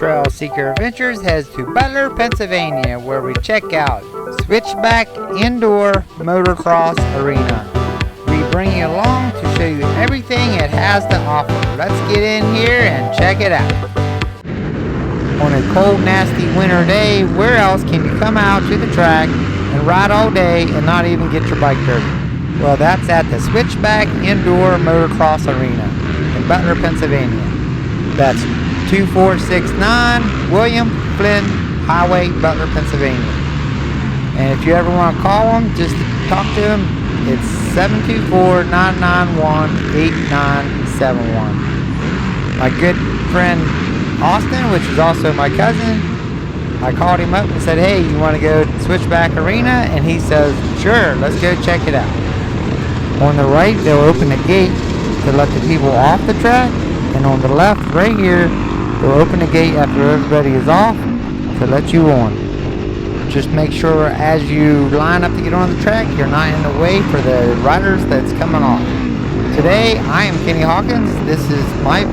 Trail Seeker Adventures heads to Butler, Pennsylvania, where we check out Switchback Indoor Motocross Arena. We bring you along to show you everything it has to offer. Let's get in here and check it out. On a cold, nasty winter day, where else can you come out to the track and ride all day and not even get your bike dirty? Well, that's at the Switchback Indoor Motocross Arena in Butler, Pennsylvania. That's 2469 William Flynn Highway, Butler, Pennsylvania. And if you ever want to call them, just talk to them. It's 724-991-8971. My good friend Austin, which is also my cousin, I called him up and said, hey, you want to go to Switchback Arena? And he says, sure, let's go check it out. On the right, they'll open the gate to let the people off the track. And on the left, right here, they'll open the gate after everybody is off to let you on. Just make sure as you line up to get on the track, you're not in the way for the riders that's coming off. Today, I am Kenny Hawkins. This is my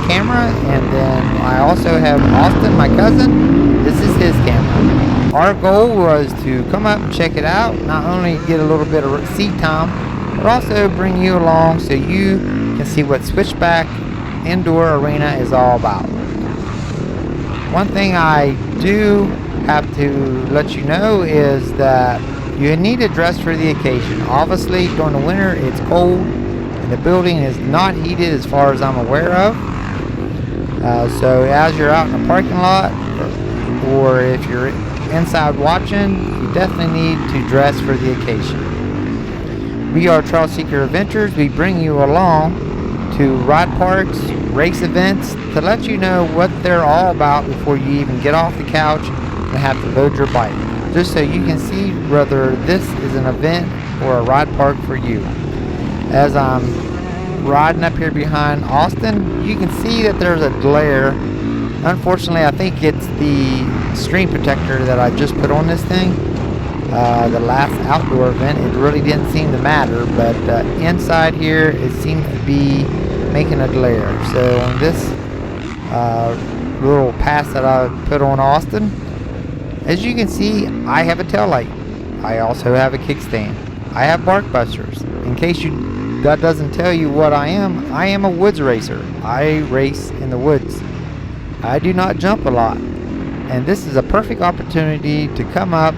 camera, and then I also have Austin, my cousin. This is his camera. Our goal was to come up and check it out, not only get a little bit of seat time, but also bring you along so you can see what Switchback Indoor Arena is all about. One thing I do have to let you know is that you need to dress for the occasion. Obviously, during the winter, it's cold, and the building is not heated as far as I'm aware of. So as you're out in the parking lot, or if you're inside watching, you definitely need to dress for the occasion. We are Trail Seeker Adventures. We bring you along to ride parks, race events, to let you know what they're all about before you even get off the couch and have to load your bike. Just so you can see whether this is an event or a ride park for you. As I'm riding up here behind Austin, you can see that there's a glare. Unfortunately, I think it's the screen protector that I just put on this thing. The last outdoor event, it really didn't seem to matter, but inside here it seems to be making a glare. So on this little pass that I put on Austin, as you can see, I have a tail light. I also have a kickstand. I have bark busters. In case that doesn't tell you what I am a woods racer. I race in the woods. I do not jump a lot, and this is a perfect opportunity to come up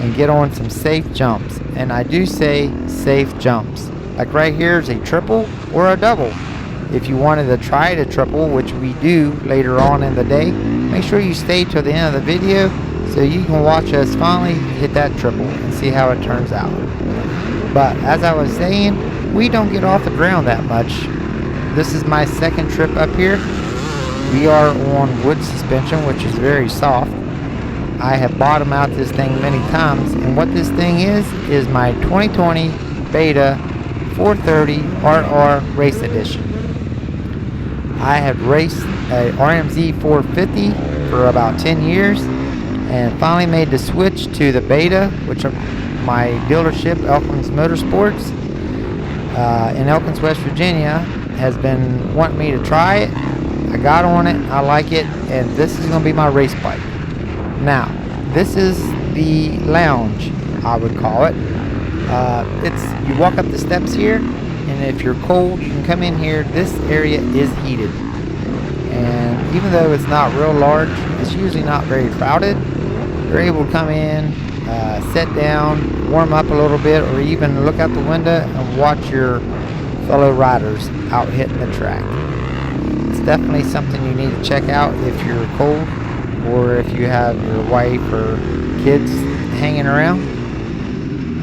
and get on some safe jumps. And I do say safe jumps. Like right here is a triple or a double. If you wanted to try the triple, which we do later on in the day, make sure you stay till the end of the video so you can watch us finally hit that triple and see how it turns out. But as I was saying, we don't get off the ground that much. This is my second trip up here. We are on wood suspension, which is very soft. I have bottomed out this thing many times, and what this thing is my 2020 Beta 430 RR Race Edition. I have raced a RMZ 450 for about 10 years, and finally made the switch to the Beta, which my dealership, Elkins Motorsports, in Elkins, West Virginia, has been wanting me to try it. I got on it, I like it, and this is going to be my race bike. Now, this is the lounge, I would call it. You walk up the steps here, and if you're cold, you can come in here. This area is heated, and even though it's not real large, it's usually not very crowded. You're able to come in, sit down, warm up a little bit, or even look out the window and watch your fellow riders out hitting the track. It's definitely something you need to check out if you're cold, or if you have your wife or kids hanging around.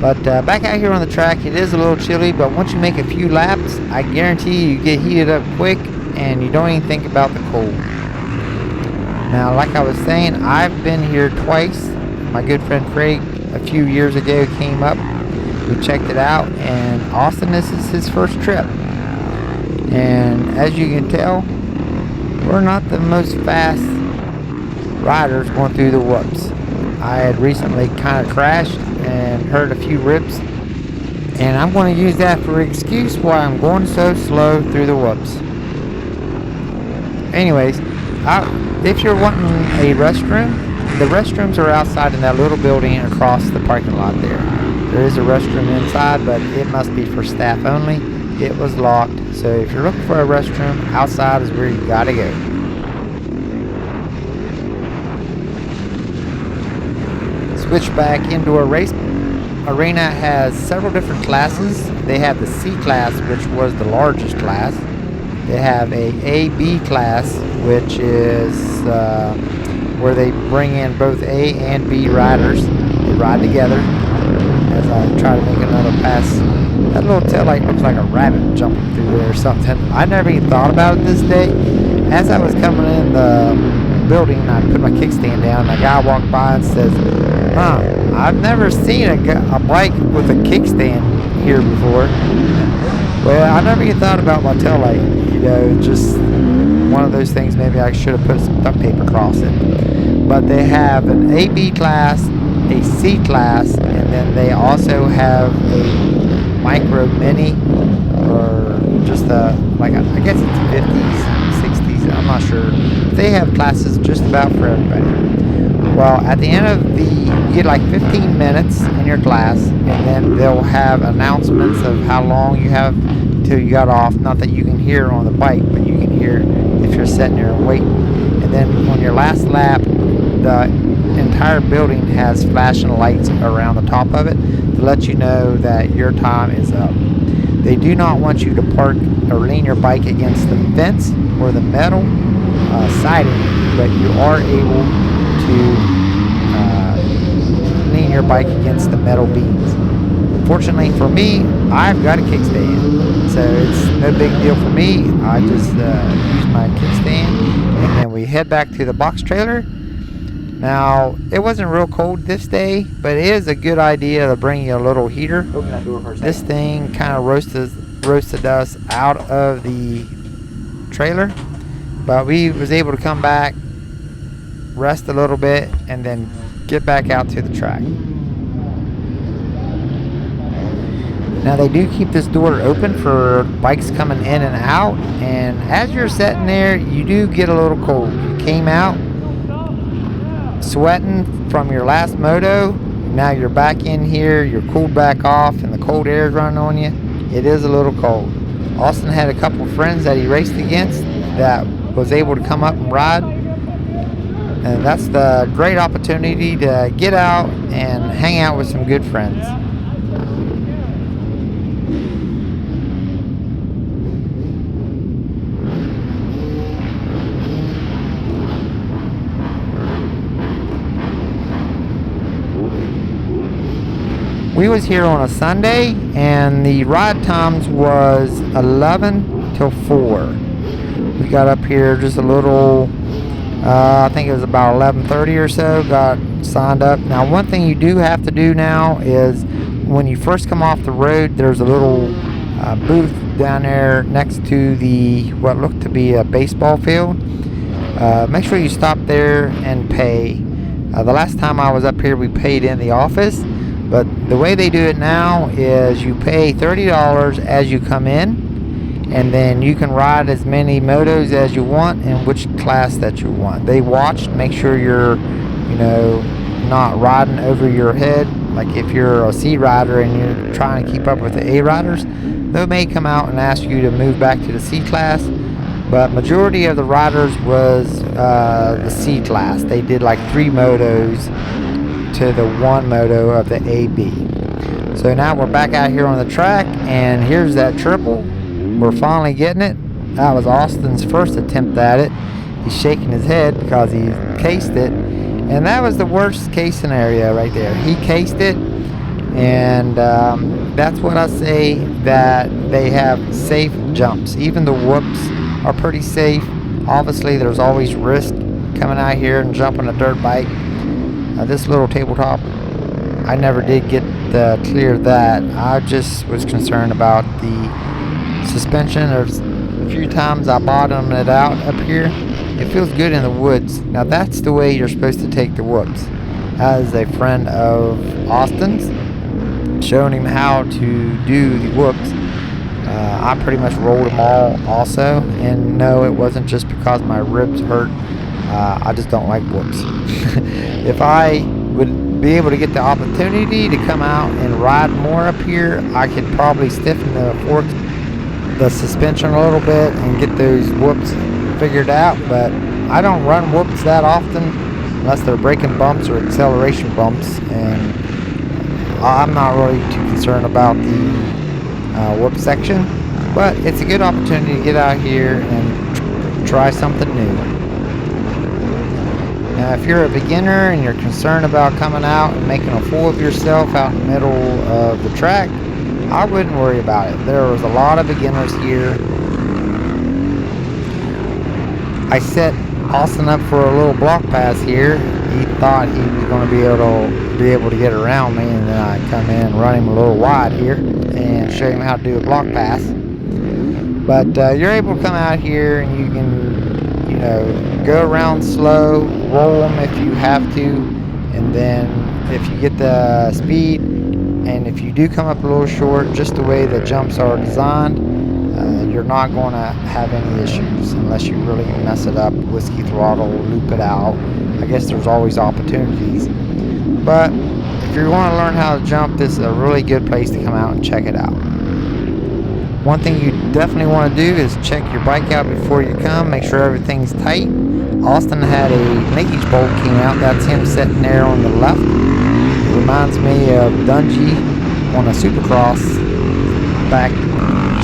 But back out here on the track, it is a little chilly, but once you make a few laps, I guarantee you get heated up quick and you don't even think about the cold. Now, like I was saying, I've been here twice. My good friend Craig a few years ago came up, we checked it out, and Austin, this is his first trip. And as you can tell, we're not the most fast riders going through the whoops. I had recently kind of crashed and hurt a few ribs, and I'm going to use that for an excuse why I'm going so slow through the whoops. Anyways, If you're wanting a restroom, the restrooms are outside in that little building across the parking lot there. There is a restroom inside, but it must be for staff only. It was locked, so if you're looking for a restroom, outside is where you gotta go. Switchback Indoor Arena has several different classes. They have the C class, which was the largest class. They have a B class, which is where they bring in both A and B riders. They ride together. As I try to make another pass, that little taillight looks like a rabbit jumping through there or something. I never even thought about it this day. As I was coming in the building, I put my kickstand down, and a guy walked by and says, I've never seen a bike with a kickstand here before. Well, I never even thought about my taillight. You know, just one of those things. Maybe I should have put some duct tape across it. But they have an AB class, a C class, and then they also have a micro mini, or just I guess it's 50s, 60s. I'm not sure. They have classes just about for everybody. Well, at the end of you get like 15 minutes in your class, and then they'll have announcements of how long you have till you got off. Not that you can hear on the bike, but you can hear if you're sitting there and waiting. And then on your last lap, the entire building has flashing lights around the top of it to let you know that your time is up. They do not want you to park or lean your bike against the fence or the metal siding, but you are able to lean your bike against the metal beams. Fortunately for me, I've got a kickstand, so it's no big deal for me. I just use my kickstand, and then we head back to the box trailer. Now, it wasn't real cold this day, but it is a good idea to bring you a little heater. Open that door for a second. This thing kind of roasted us out of the trailer, but we was able to come back, rest a little bit, and then get back out to the track. Now, they do keep this door open for bikes coming in and out, and as you're sitting there, you do get a little cold. You came out sweating from your last moto. Now you're back in here, you're cooled back off, and the cold air is running on you. It is a little cold. Austin had a couple of friends that he raced against that was able to come up and ride, and that's the great opportunity to get out and hang out with some good friends. We was here on a Sunday, and the ride times was 11 till 4. We got up here just a little, I think it was about 11:30 or so, got signed up. Now, one thing you do have to do now is when you first come off the road, there's a little booth down there next to the what looked to be a baseball field. Make sure you stop there and pay. The last time I was up here, we paid in the office. But the way they do it now is you pay $30 as you come in, and then you can ride as many motos as you want and which class that you want. They watch, make sure you're, not riding over your head. Like if you're a C rider and you're trying to keep up with the A riders, they may come out and ask you to move back to the C class. But majority of the riders was the C class. They did like 3 motos to the 1 moto of the AB. So now we're back out here on the track, and here's that triple. We're finally getting it. That was Austin's first attempt at it. He's shaking his head because he cased it, and that was the worst case scenario right there. He cased it, and that's what I say, that they have safe jumps. Even the whoops are pretty safe. Obviously there's always risk coming out here and jumping a dirt bike. This little tabletop, I never did get clear that. I just was concerned about the suspension. There's a few times I bottomed it out up here. It feels good in the woods. Now that's the way you're supposed to take the whoops. As a friend of Austin's, showing him how to do the whoops. I pretty much rolled them all also, and no, it wasn't just because my ribs hurt. I just don't like whoops. If I would be able to get the opportunity to come out and ride more up here, I could probably stiffen the suspension a little bit and get those whoops figured out, but I don't run whoops that often unless they're braking bumps or acceleration bumps, and I'm not really too concerned about the whoop section, but it's a good opportunity to get out here and try something new. Now, if you're a beginner and you're concerned about coming out and making a fool of yourself out in the middle of the track, I wouldn't worry about it. There was a lot of beginners here. I set Austin up for a little block pass here. He thought he was going to be able to get around me, and then I come in and run him a little wide here and show him how to do a block pass. But you're able to come out here and you can, you know, go around slow, roll them if you have to, and then if you get the speed, and if you do come up a little short, just the way the jumps are designed, you're not going to have any issues unless you really mess it up, whiskey throttle, loop it out. I guess there's always opportunities. But if you want to learn how to jump, this is a really good place to come out and check it out. One thing you definitely want to do is check your bike out before you come. Make sure everything's tight. Austin had a linkage bolt came out. That's him sitting there on the left. It reminds me of Dungy on a Supercross. Back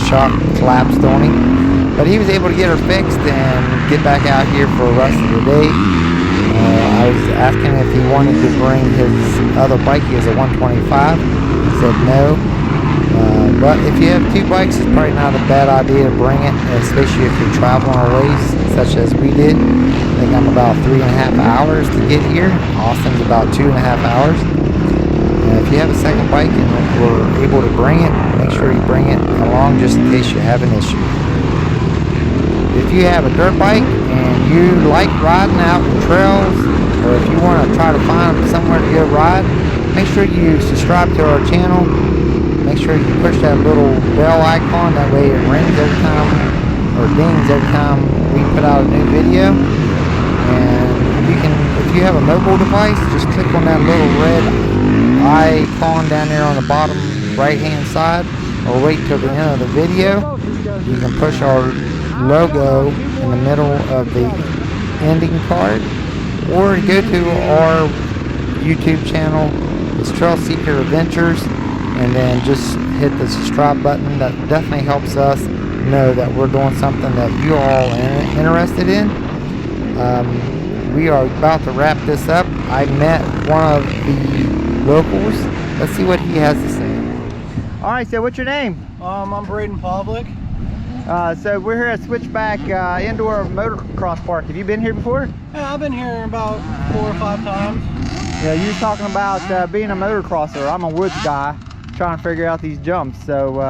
shock collapsed on him. But he was able to get her fixed and get back out here for the rest of the day. I was asking if he wanted to bring his other bike. He has a 125. He said no. But if you have two bikes, it's probably not a bad idea to bring it, especially if you're traveling a ways, such as we did. I think I'm about 3.5 hours to get here. Austin's about 2.5 hours. If you have a second bike and we're able to bring it, make sure you bring it along just in case you have an issue. If you have a dirt bike and you like riding out in trails, or if you want to try to find somewhere to go ride, make sure you subscribe to our channel. Make sure you push that little bell icon, that way it rings every time, or dings every time we put out a new video. And you can, if you have a mobile device, just click on that little red icon down there on the bottom right hand side, or wait till the end of the video. You can push our logo in the middle of the ending card, or go to our YouTube channel. It's Trail Seeker Adventures, and then just hit the subscribe button. That definitely helps us know that we're doing something that you all are interested in. We are about to wrap this up. I met one of the locals. Let's see what he has to say. All right, so what's your name? I'm Braden Pavlik. So we're here at Switchback Indoor Motocross Park. Have you been here before? Yeah, I've been here about 4 or 5 times. Yeah, you were talking about being a motocrosser. I'm a woods guy, trying to figure out these jumps. So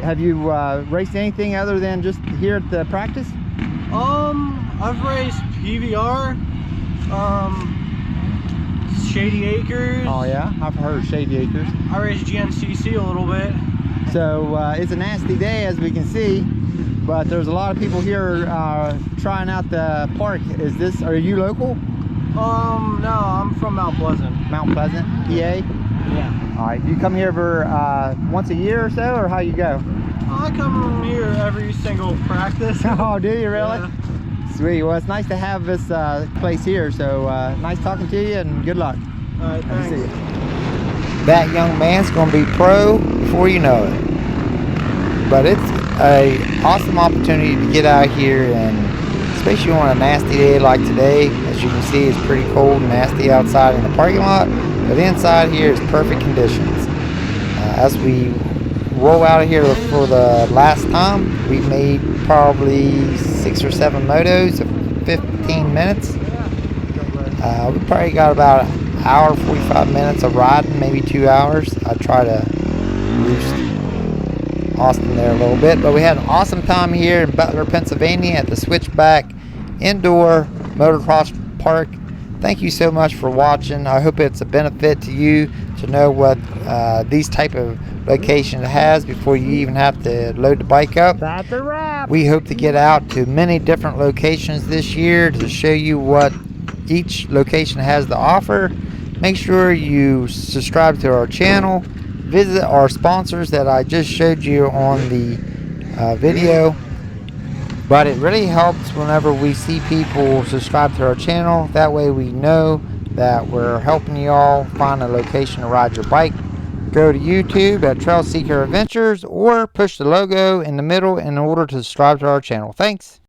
have you raced anything other than just here at the practice? I've raced PVR, Shady Acres. Oh yeah, I've heard of Shady Acres. I raced GNCC a little bit. So it's a nasty day, as we can see, but there's a lot of people here trying out the park. Are you local? No, I'm from Mount Pleasant. Mount Pleasant, PA? Yeah. All right, do you come here for once a year or so, or how you go? I come here every single practice. Oh, do you really? Yeah. Sweet. Well, it's nice to have this place here, so nice talking to you, and good luck. All right, thanks. See you. That young man's going to be pro before you know it. But it's an awesome opportunity to get out here, and especially on a nasty day like today. As you can see, it's pretty cold and nasty outside in the parking lot, but inside here is perfect conditions. As we roll out of here for the last time, we made probably 6 or 7 motos of 15 minutes. We probably got about an hour, 45 minutes of riding, maybe 2 hours. I try to roost Austin there a little bit, but we had an awesome time here in Butler, Pennsylvania at the Switchback Indoor Motocross Park. Thank you so much for watching. I hope it's a benefit to you to know what these type of locations has before you even have to load the bike up. That's a wrap. We hope to get out to many different locations this year to show you what each location has to offer. Make sure you subscribe to our channel. Visit our sponsors that I just showed you on the video. But it really helps whenever we see people subscribe to our channel. That way we know that we're helping y'all find a location to ride your bike. Go to YouTube at Trail Seeker Adventures or push the logo in the middle in order to subscribe to our channel. Thanks.